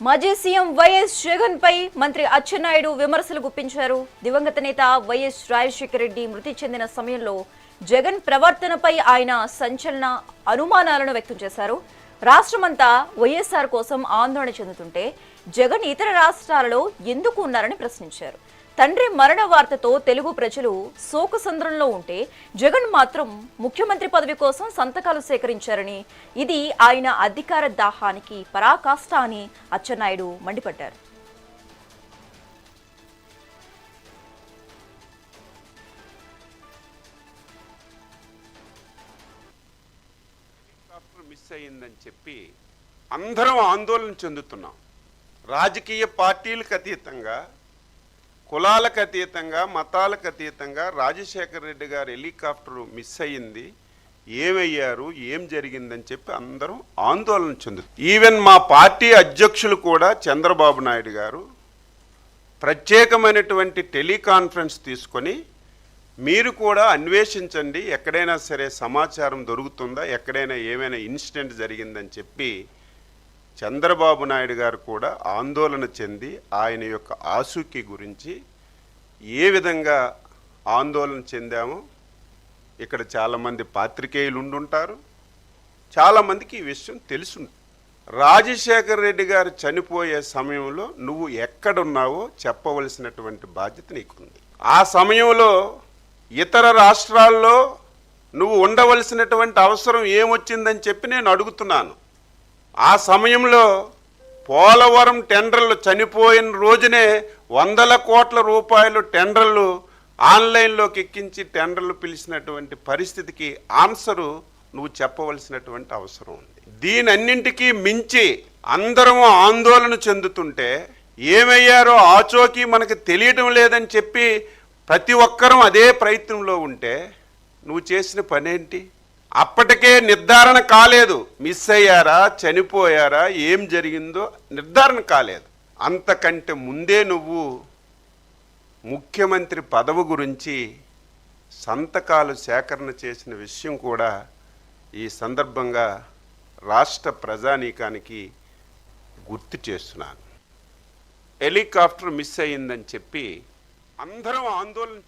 మాజీ CM YS Jagan పై మంత్రి అచ్చెన్నాయుడు విమర్శలు గుప్పించారు. దివంగత నేత వైఎస్ రాజశేఖర రెడ్డి మృతి చెందిన సమయంలో జగన్ ప్రవర్తనపై ఆయన సంచలన అనుమానాలను వ్యక్తం చేశారు. రాష్ట్రమంతా వైఎస్ఆర్ కోసం ఆందోళన చెందుతుంటే జగన్ ఇతర రాష్ట్రాలలో ఎందుకు ఉన్నారని ప్రశ్నించారు. తండ్రి మరణ వార్తతో తెలుగు ప్రజలు శోకసంద్రంలో ఉంటే జగన్ మాత్రం ముఖ్యమంత్రి పదవి కోసం సంతకాలు సేకరించారని, ఇది ఆయన అధికార దాహానికి పరాకాష్ట అని అచ్చెన్నాయుడు మండిపడ్డారు. మిస్ అయ్యిందని చెప్పి అందరం ఆందోళన చెందుతున్నాం. రాజకీయ పార్టీలకు అతీతంగా, కులాలకు అతీతంగా, మతాలకు అతీతంగా రాజశేఖర రెడ్డి గారు హెలికాప్టర్ మిస్ అయ్యింది, ఏమయ్యారు, ఏం జరిగిందని చెప్పి అందరం ఆందోళన చెందుతారు. ఈవెన్ మా పార్టీ అధ్యక్షులు కూడా చంద్రబాబు నాయుడు గారు ప్రత్యేకమైనటువంటి టెలికాన్ఫరెన్స్ తీసుకొని మీరు కూడా అన్వేషించండి, ఎక్కడైనా సరే సమాచారం దొరుకుతుందా, ఎక్కడైనా ఏమైనా ఇన్సిడెంట్ జరిగిందని చెప్పి చంద్రబాబు నాయుడు గారు కూడా ఆందోళన చెంది ఆయన యొక్క ఆసూకీ గురించి ఏ విధంగా ఆందోళన చెందామో ఇక్కడ చాలామంది పాత్రికేయులు ఉండుంటారు, చాలామందికి ఈ విషయం తెలుసుంటుంది. రాజశేఖర రెడ్డి గారు చనిపోయే సమయంలో నువ్వు ఎక్కడున్నావో చెప్పవలసినటువంటి బాధ్యత నీకుంది. ఆ సమయంలో ఇతర రాష్ట్రాల్లో నువ్వు ఉండవలసినటువంటి అవసరం ఏమొచ్చిందని చెప్పి నేను అడుగుతున్నాను. ఆ సమయంలో పోలవరం టెండర్లు చనిపోయిన రోజునే 100 కోట్ల రూపాయలు టెండర్లు ఆన్లైన్లోకి ఎక్కించి టెండర్లు పిలిచినటువంటి పరిస్థితికి ఆన్సరు నువ్వు చెప్పవలసినటువంటి అవసరం ఉంది. దీనన్నింటికీ మించి అందరము ఆందోళన చెందుతుంటే ఏమయ్యారో ఆచోకీ మనకు తెలియటం లేదని చెప్పి ప్రతి ఒక్కరూ అదే ప్రయత్నంలో ఉంటే నువ్వు చేసిన పనేంటి? అప్పటికే నిర్ధారణ కాలేదు, మిస్ అయ్యారా, చనిపోయారా, ఏం జరిగిందో నిర్ధారణ కాలేదు. అంతకంటే ముందే నువ్వు ముఖ్యమంత్రి పదవి గురించి సంతకాలు సేకరణ చేసిన విషయం కూడా ఈ సందర్భంగా రాష్ట్ర ప్రజానీకానికి గుర్తు చేస్తున్నాను. హెలికాప్టర్ మిస్ అయ్యిందని చెప్పి అందరం ఆందోళన